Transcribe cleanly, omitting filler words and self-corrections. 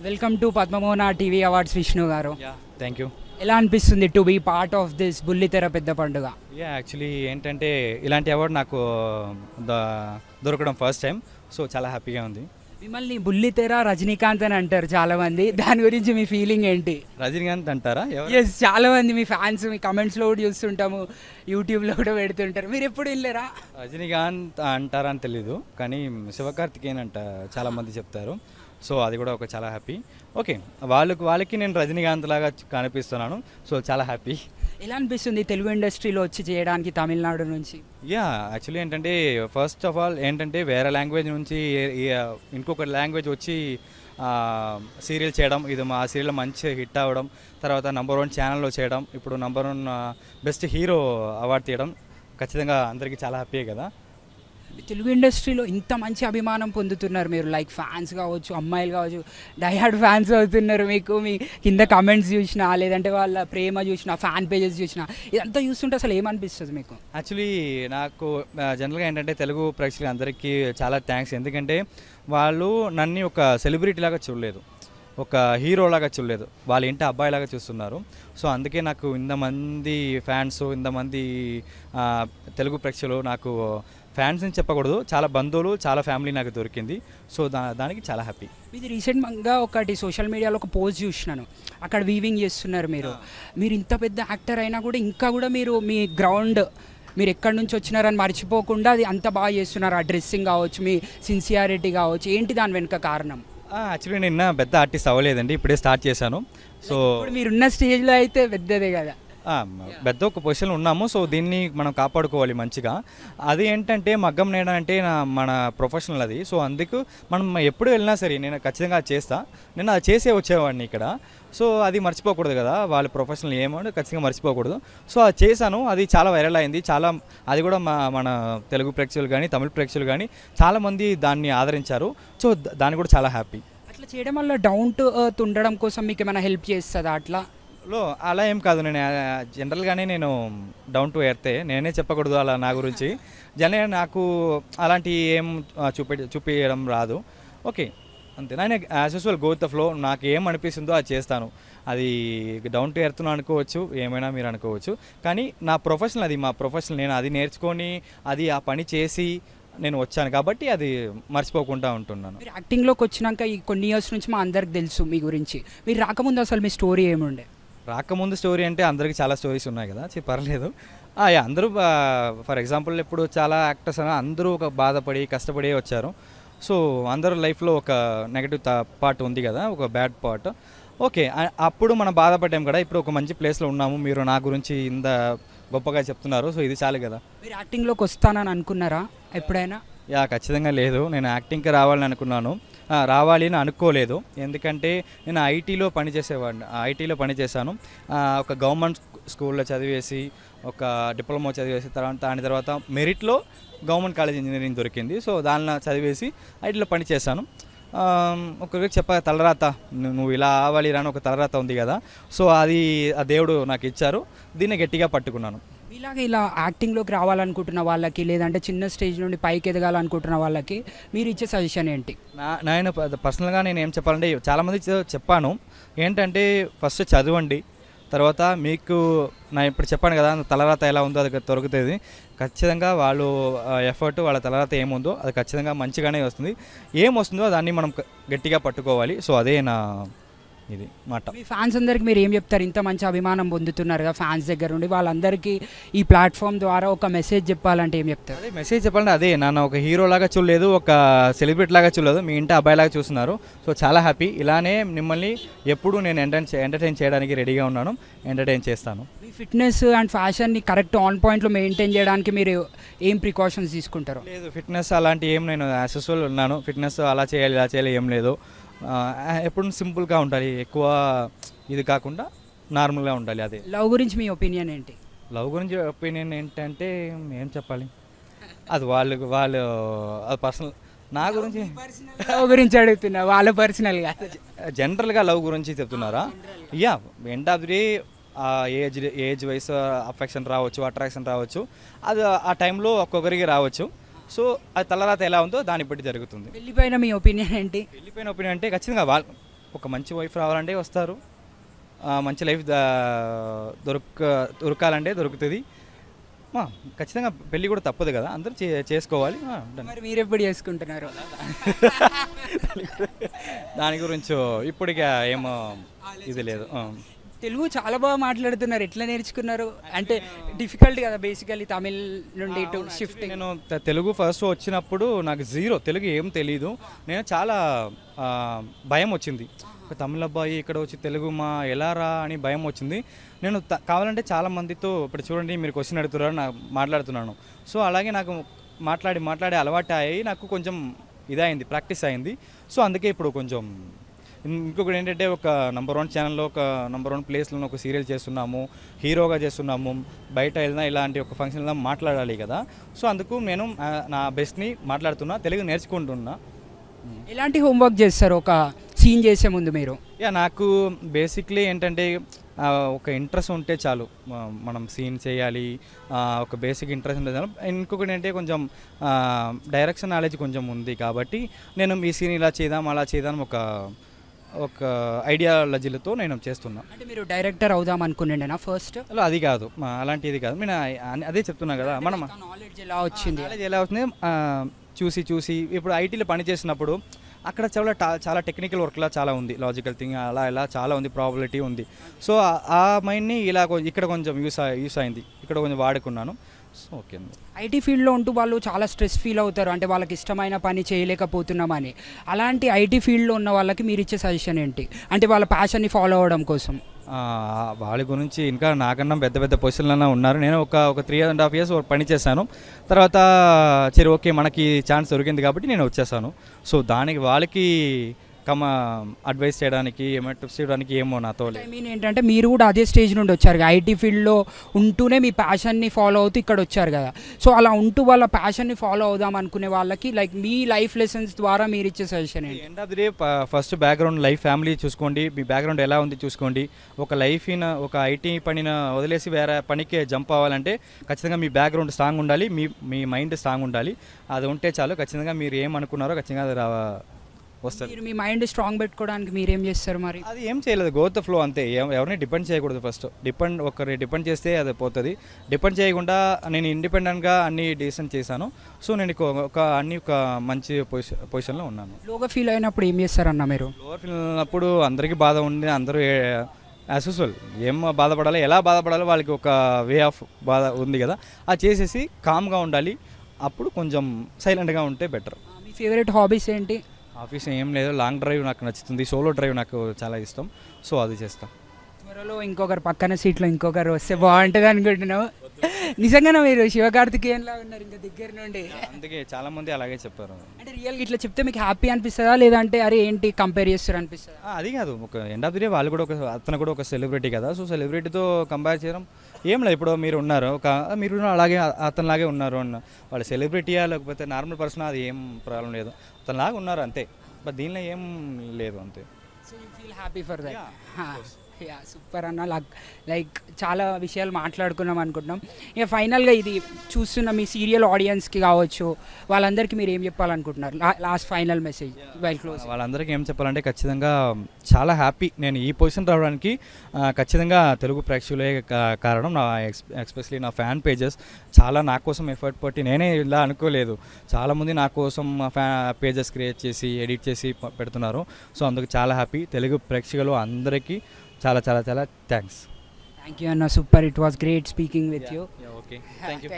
Welcome to Padmamohana TV awards Vishnu గారు. Thank you. ఎలా అనిపిస్తుంది to be part of this బుల్లితెర పెద్ద పండుగ? యాక్చువల్లీ ఏంటంటే ఇలాంటి అవార్డు నాకు దొరకడం ఫస్ట్ టైం. సో చాలా హ్యాపీగా ఉంది. మిమ్మల్ని బుల్లితెర రజనీకాంత్ అని అంటారు చాలా మంది, దాని గురించి మీ ఫీలింగ్ ఏంటి? రజనీకాంత్ అంటారా? ఎస్, చాలా మంది మీ ఫ్యాన్స్ మీ కమెంట్స్లో కూడా చూస్తుంటాము, యూట్యూబ్లో కూడా పెడుతుంటారు. మీరు ఎప్పుడు వెళ్ళారా? రజనీకాంత్ అంటారా అని తెలీదు, కానీ శివకార్తికేయన్ అంట చాలా మంది చెప్తారు. సో అది కూడా ఒక చాలా హ్యాపీ. ఓకే, వాళ్ళకి నేను రజనీకాంత్ లాగా కనిపిస్తున్నాను. సో చాలా హ్యాపీ. ఎలా అనిపిస్తుంది తెలుగు ఇండస్ట్రీలో వచ్చి చేయడానికి తమిళనాడు నుంచి? యాక్చువల్లీ ఏంటంటే ఫస్ట్ ఆఫ్ ఆల్ ఏంటంటే వేరే లాంగ్వేజ్ నుంచి ఇంకొక లాంగ్వేజ్ వచ్చి సీరియల్ చేయడం, ఇది మా సీరియల్ మంచి హిట్ అవ్వడం, తర్వాత #1 ఛానల్లో చేయడం, ఇప్పుడు #1 బెస్ట్ హీరో అవార్డు తీయడం ఖచ్చితంగా అందరికీ చాలా హ్యాపీయే కదా. తెలుగు ఇండస్ట్రీలో ఇంత మంచి అభిమానం పొందుతున్నారు మీరు, లైక్ ఫ్యాన్స్ కావచ్చు, అమ్మాయిలు కావచ్చు, డైహార్డ్ ఫ్యాన్స్ అవుతున్నారు. మీకు మీ కింద కమెంట్స్ చూసినా, లేదంటే వాళ్ళ ప్రేమ చూసినా, ఫ్యాన్ పేజెస్ చూసినా, ఇదంతా చూస్తుంటే అసలు ఏమనిపిస్తుంది మీకు? యాక్చువల్లీ నాకు జనరల్గా ఏంటంటే తెలుగు ప్రేక్షకులు అందరికీ చాలా థ్యాంక్స్. ఎందుకంటే వాళ్ళు నన్ను ఒక సెలబ్రిటీ లాగా చూడలేదు, ఒక హీరోలాగా చూడలేదు, వాళ్ళ ఇంటి అబ్బాయిలాగా చూస్తున్నారు. సో అందుకే నాకు ఇంతమంది ఫ్యాన్స్, ఇంతమంది తెలుగు ప్రేక్షకులు, నాకు ఫ్యాన్స్ అని చెప్పకూడదు, చాలా బంధువులు, చాలా ఫ్యామిలీ నాకు దొరికింది. సో దానికి చాలా హ్యాపీ. ఇది రీసెంట్గా ఒకటి సోషల్ మీడియాలో ఒక పోస్ట్ చూసినాను, అక్కడ వీవింగ్ చేస్తున్నారు మీరు ఇంత పెద్ద యాక్టర్ అయినా కూడా ఇంకా కూడా మీరు మీ గ్రౌండ్, మీరు ఎక్కడి నుంచి వచ్చినారని మర్చిపోకుండా అది అంత బాగా చేస్తున్నారు. ఆ డ్రెస్సింగ్ కావచ్చు, మీ సిన్సియారిటీ కావచ్చు, ఏంటి దాని వెనుక కారణం? యాక్చువల్లీ నేను పెద్ద ఆర్టిస్ట్ అవ్వలేదండి, ఇప్పుడే స్టార్ట్ చేశాను. సో మీరున్న స్టేజ్లో అయితే పెద్దదే కదా, పెద్ద ఒక పొజిషన్లో ఉన్నాము. సో దీన్ని మనం కాపాడుకోవాలి మంచిగా. అది ఏంటంటే మగ్గం నేయడం అంటే మన ప్రొఫెషనల్ అది. సో అందుకు మనం ఎప్పుడు వెళ్ళినా సరే నేను ఖచ్చితంగా అది చేస్తాను. నేను అది చేసే వచ్చేవాడిని ఇక్కడ. సో అది మర్చిపోకూడదు కదా, వాళ్ళ ప్రొఫెషనల్ ఏమో ఖచ్చితంగా మర్చిపోకూడదు. సో అది చేశాను, అది చాలా వైరల్ అయింది. చాలా అది కూడా మన తెలుగు ప్రేక్షకులు కానీ తమిళ ప్రేక్షకులు కానీ చాలామంది దాన్ని ఆదరించారు. సో దాన్ని కూడా చాలా హ్యాపీ. అట్లా చేయడం వల్ల డౌన్ టు ఎర్త్ ఉండడం కోసం మీకు ఏమైనా హెల్ప్ చేస్తుందా? అలా ఏం కాదు, నేను జనరల్గానే నేను డౌన్ టు ఎర్తే, నేనే చెప్పకూడదు అలా నా గురించి. నాకు అలాంటి ఏం చూపించడం రాదు. ఓకే అంతే, నేను as usual go with the flow, నాకు ఏం అనిపిస్తుందో అది చేస్తాను. అది డౌన్ టు ఎర్త్ అనుకోవచ్చు, ఏమైనా మీరు అనుకోవచ్చు, కానీ నా ప్రొఫెషనల్ అది, మా ప్రొఫెషనల్. నేను అది నేర్చుకొని అది ఆ పని చేసి నేను వచ్చాను కాబట్టి అది మర్చిపోకుండా ఉంటున్నాను. మీరు యాక్టింగ్లోకి వచ్చినాక ఈ కొన్ని ఇయర్స్ నుంచి మా అందరికి తెలుసు మీ గురించి. మీరు రాకముందు అసలు మీ స్టోరీ ఏముండే? రాకముందు స్టోరీ అంటే అందరికీ చాలా స్టోరీస్ ఉన్నాయి కదా, పర్లేదు. అందరూ ఫర్ ఎగ్జాంపుల్ ఇప్పుడు చాలా యాక్టర్స్ అని అందరూ ఒక బాధపడి కష్టపడి వచ్చారు. సో అందరూ లైఫ్లో ఒక నెగటివ్ పార్ట్ ఉంది కదా, ఒక బ్యాడ్ పార్ట్. ఓకే, అప్పుడు మనం బాధపడ్డాం కదా, ఇప్పుడు ఒక మంచి ప్లేస్లో ఉన్నాము, మీరు నా గురించి ఇంత గొప్పగా చెప్తున్నారు. సో ఇది చాలు కదా. మీరు యాక్టింగ్లోకి వస్తానని అనుకున్నారా ఎప్పుడైనా? ఖచ్చితంగా లేదు, నేను యాక్టింగ్కి రావాలని అనుకున్నాను, రావాలి అని అనుకోలేదు. ఎందుకంటే నేను ఐటీలో పనిచేశాను. ఒక గవర్నమెంట్ స్కూల్లో చదివేసి, ఒక డిప్లొమా చదివేసి, దాని తర్వాత మెరిట్లో గవర్నమెంట్ కాలేజ్ ఇంజనీరింగ్ దొరికింది. సో దానిలో చదివేసి ఐటీలో పనిచేశాను. ఒకరికి తలరాత, నువ్వు ఇలా అవ్వాలి అని ఒక తలరాత ఉంది కదా. సో అది ఆ దేవుడు నాకు ఇచ్చారు, దీన్ని గట్టిగా పట్టుకున్నాను. ఇలా యాక్టింగ్లోకి రావాలనుకుంటున్న వాళ్ళకి, లేదంటే చిన్న స్టేజ్ నుండి పైకి ఎదగాలనుకుంటున్న వాళ్ళకి మీరు ఇచ్చే సజెషన్ ఏంటి? నేను పర్సనల్గా నేను ఏం చెప్పాలంటే, చాలామంది చెప్పాను ఏంటంటే, ఫస్ట్ చదవండి, తర్వాత మీకు నేను ఇప్పుడు చెప్పాను కదా తలరాత ఎలా ఉందో అది దొరుకుతుంది. ఖచ్చితంగా వాళ్ళు ఎఫర్ట్, వాళ్ళ తలరాత ఏముందో అది ఖచ్చితంగా మంచిగానే వస్తుంది. ఏం వస్తుందో దాన్ని మనం గట్టిగా పట్టుకోవాలి. సో అదే నా ఇది మాట. మీ ఫ్యాన్స్ అందరికి మీరు ఏం చెప్తారు? ఇంత మంచి అభిమానం పొందుతున్నారు కదా ఫ్యాన్స్ దగ్గర నుండి, వాళ్ళందరికీ ఈ ప్లాట్ఫామ్ ద్వారా ఒక మెసేజ్ చెప్పాలంటే ఏం చెప్తారు? అదే మెసేజ్ చెప్పాలంటే అదే, నన్ను ఒక హీరో లాగా చూడలేదు, ఒక సెలబ్రిటీ లాగా చూడలేదు, మీ ఇంటి అబ్బాయిలాగా చూస్తున్నారు. సో చాలా హ్యాపీ. ఇలానే మిమ్మల్ని ఎప్పుడు నేను ఎంటర్టైన్ చేయడానికి రెడీగా ఉన్నాను, ఎంటర్టైన్ చేస్తాను. మీ ఫిట్నెస్ అండ్ ఫ్యాషన్ని కరెక్ట్ ఆన్ పాయింట్లో మెయింటైన్ చేయడానికి మీరు ఏం ప్రికాషన్స్ తీసుకుంటారు? లేదు, ఫిట్నెస్ అలాంటి ఏం, నేను యాజ్ యూజువల్ ఉన్నాను. ఫిట్నెస్ అలా చేయాలి ఇలా చేయాలి ఏం లేదు. ఎప్పుడు సింపుల్గా ఉండాలి, ఎక్కువ ఇది కాకుండా నార్మల్గా ఉండాలి. అదే. లవ్ గురించి మీ ఒపీనియన్ ఏంటి? లవ్ గురించి ఒపీనియన్ ఏంటంటే ఏం చెప్పాలి, అది వాళ్ళు పర్సనల్. నా గురించి లవ్ గురించి అడుగుతున్నా, వాళ్ళ పర్సనల్గా జనరల్గా లవ్ గురించి చెప్తున్నారా? End of the day age వయసు అఫెక్షన్ రావచ్చు, అట్రాక్షన్ రావచ్చు, అది ఆ టైంలో ఒక్కొక్కరికి రావచ్చు. సో అది తలరాత ఎలా ఉందో దాన్ని బట్టి జరుగుతుంది. పెళ్ళిపైన మీ ఒపీనియన్ ఏంటి? పెళ్ళిపైన ఒపీనియన్ అంటే ఖచ్చితంగా ఒక మంచి వైఫ్ రావాలంటే వస్తారు, మంచి లైఫ్ దొరకాలంటే దొరుకుతుంది. ఖచ్చితంగా పెళ్ళి కూడా తప్పదు కదా, అందరూ చేసుకోవాలి. మరి మీరు ఎప్పుడు చేసుకుంటున్నారు? దాని గురించి ఇప్పటికే ఏమో ఇది లేదు. తెలుగు చాలా బాగా మాట్లాడుతున్నారు, ఎట్లా నేర్చుకున్నారు? అంటే డిఫికల్ట్ కదా బేసికలీ తమిళ్ నుండి ఇటు షిఫ్ట్. నేను తెలుగు ఫస్ట్ వచ్చినప్పుడు నాకు జీరో తెలుగు ఏం తెలీదు. నేను చాలా భయం వచ్చింది, ఒక తమిళ అబ్బాయి ఇక్కడ వచ్చి తెలుగు ఎలా రా అని భయం వచ్చింది. నేను కావాలంటే చాలా మందితో ఇప్పుడు చూడండి మీరు క్వశ్చన్ అడుగుతున్నారు, నాకు మాట్లాడుతున్నాను. సో అలాగే నాకు మాట్లాడి అలవాటు అయ్యి నాకు కొంచెం ఇదైంది, ప్రాక్టీస్ అయింది. సో అందుకే ఇప్పుడు కొంచెం ఇంకొకటి ఏంటంటే ఒక నంబర్ 1 ఛానల్లో ఒక నంబర్ 1 ప్లేస్లో ఒక సీరియల్ చేస్తున్నాము, హీరోగా చేస్తున్నాము, బయట వెళ్ళినా ఇలాంటి ఒక ఫంక్షన్లో మాట్లాడాలి కదా. సో అందుకు నేను నా బెస్ట్ని మాట్లాడుతున్నా, తెలుగు నేర్చుకుంటున్నా. ఎలాంటి హోంవర్క్ చేస్తారు ఒక సీన్ చేసే ముందు మీరు? నాకు బేసిక్లీ ఏంటంటే ఒక ఇంట్రెస్ట్ ఉంటే చాలు, మనం సీన్ చేయాలి, ఒక బేసిక్ ఇంట్రెస్ట్ ఉంటే చాలు. ఇంకొకటి అంటే కొంచెం డైరెక్షన్ నాలెడ్జ్ కొంచెం ఉంది కాబట్టి నేను ఈ సీన్ ఇలా చేద్దాం అలా చేద్దాం ఒక ఐడియాలజీలతో నేను చేస్తున్నా. అంటే మీరు డైరెక్టర్ అవుదాం అనుకునేనా ఫస్ట్? అది కాదు, అలాంటిది కాదు. నేను అదే చెప్తున్నా కదా, మనం నాలెడ్జ్ ఎలా వచ్చింది? నాలెడ్జ్ ఎలా అవుతుంది చూసి ఇప్పుడు ఐటీలో పని చేసినప్పుడు అక్కడ చాలా టెక్నికల్ వర్క్లా చాలా ఉంది, లాజికల్ థింగ్ అలా చాలా ఉంది, ప్రాబిలిటీ ఉంది. సో ఆ మైండ్ని ఇలా ఇక్కడ కొంచెం యూస్ అయింది, ఇక్కడ కొంచెం వాడుకున్నాను. So okay. ఐటీ ఫీల్డ్లో ఉంటూ వాళ్ళు చాలా స్ట్రెస్ ఫీల్ అవుతారు, అంటే వాళ్ళకి ఇష్టమైన పని చేయలేకపోతున్నామని. అలాంటి ఐటీ ఫీల్డ్లో ఉన్న వాళ్ళకి మీరు ఇచ్చే సజెషన్ ఏంటి, అంటే వాళ్ళ ప్యాషన్ని ఫాలో అవ్వడం కోసం? వాళ్ళ గురించి ఇంకా నాకన్నా పెద్ద పొజిషన్లో ఉన్నారు. నేను ఒక 3.5 years పని చేశాను. తర్వాత సరే ఓకే మనకి ఛాన్స్ దొరికింది కాబట్టి నేను వచ్చేసాను. సో దానికి వాళ్ళకి అడ్వైస్ చేయడానికి ఏమైనా టిప్స్ ఇవ్వడానికి ఏమో నాతో. ఐ మీన్ ఏంటంటే మీరు కూడా అదే స్టేజ్ నుండి వచ్చారు కదా, ఐటీ ఫీల్డ్లో ఉంటూనే మీ ప్యాషన్ని ఫాలో అవుతూ ఇక్కడ వచ్చారు కదా. సో అలా ఉంటూ వాళ్ళ ప్యాషన్ని ఫాలో అవుదాం అనుకునే వాళ్ళకి లైక్ మీ లైఫ్ లెసన్స్ ద్వారా మీరు ఇచ్చే సజెషన్ ఏంటి? End of the day first background life family చూసుకోండి, మీ బ్యాక్గ్రౌండ్ ఎలా ఉంది చూసుకోండి. ఒక ఐటీ పనిని వదిలేసి వేరే పనికి జంప్ అవ్వాలంటే ఖచ్చితంగా మీ బ్యాక్గ్రౌండ్ స్ట్రాంగ్ ఉండాలి, మీ మైండ్ స్ట్రాంగ్ ఉండాలి. అది ఉంటే చాలు, ఖచ్చితంగా మీరు ఏమనుకున్నారో ఖచ్చితంగా అది వస్తుంది. మీరు మీ మైండ్ స్ట్రాంగ్ పెట్టుకోవడానికి మీరు ఏం చేస్తారు మరి? అది ఏం చేయలేదు, గో విత్ ద ఫ్లో అంతే. ఎవరిని డిపెండ్ చేయకూడదు. ఫస్ట్ ఒకరిని డిపెండ్ చేస్తే అది పోతుంది. డిపెండ్ చేయకుండా నేను ఇండిపెండెంట్గా అన్ని డిసిషన్ చేశాను. సో నేను ఒక మంచి పొజిషన్లో ఉన్నాను. లోగా ఫీల్ అయినప్పుడు ఏం చేస్తారన్న మీరు? లోగా ఫీల్ అయినప్పుడు అందరికీ బాధ ఉంది, అందరూ యాజ్ యూజువల్ ఏం బాధపడాలి, ఎలా బాధపడాలో వాళ్ళకి ఒక వే ఆఫ్ బాధ ఉంది కదా, అది చేసేసి కామ్గా ఉండాలి. అప్పుడు కొంచెం సైలెంట్గా ఉంటే బెటర్. మీ ఫేవరెట్ హాబీస్ ఏంటి? ఆఫీస్ ఏం లేదు, లాంగ్ డ్రైవ్ నాకు నచ్చుతుంది, సోలో డ్రైవ్ నాకు చాలా ఇష్టం. సో అది చేస్తాం. త్వరలో ఇంకొకరు పక్కన సీట్లో ఇంకొకరు వస్తే బాగుంటుంది అనుకుంటున్నావు. నిజంగానే మీరు శివకార్తికేయన్లా ఉన్నారు ఇంకా దగ్గర నుండి. అందుకే చాలా మంది అలాగే చెప్పారు. అంటే రియల్గా ఇట్లా చెప్తే మీకు హ్యాపీ అనిపిస్తుందా, లేదంటే అరే ఏంటి కంపేర్ చేస్తారు అనిపిస్తుందా? అది కాదు, ఒక ఎండ్ ఆఫ్ ది డే వాళ్ళు కూడా అతను కూడా ఒక సెలబ్రిటీ కదా. సో సెలబ్రిటీతో కంపేర్ చేయడం ఏం లేదు. ఇప్పుడు మీరు ఉన్నారు, మీరు అలాగే అతనిలాగే ఉన్నారు అన్న, వాళ్ళు సెలబ్రిటీయా లేకపోతే నార్మల్ పర్సన్, అది ఏం ప్రాబ్లం లేదు, అతనిలాగా ఉన్నారు అంతే. బట్ దీనిలో ఏం లేదు అంతే. So you feel happy for that. Yeah super అన్న. లైక్ చాలా విషయాలు మాట్లాడుకున్నాం అనుకుంటున్నాం. ఇక ఫైనల్గా ఇది చూస్తున్న మీ సీరియల్ ఆడియన్స్కి కావచ్చు, వాళ్ళందరికీ మీరు ఏం చెప్పాలనుకుంటున్నారు? Last final message while close. వాళ్ళందరికీ ఏం చెప్పాలంటే ఖచ్చితంగా చాలా హ్యాపీ నేను ఈ పొజిషన్ రావడానికి. ఖచ్చితంగా తెలుగు ప్రేక్షకులే కారణం. ఎస్పెషలీ నా ఫ్యాన్ పేజెస్ చాలా నా కోసం ఎఫర్ట్ పెట్టి, నేనే ఇలా అనుకోలేదు, చాలామంది నా కోసం పేజెస్ క్రియేట్ చేసి ఎడిట్ చేసి పెడుతున్నారు. సో అందుకు చాలా హ్యాపీ. తెలుగు ప్రేక్షకులు అందరికీ చాలా చాలా చాలా థ్యాంక్స్. థ్యాంక్ యూ అన్న, super. It was great speaking with you. Okay, thank you.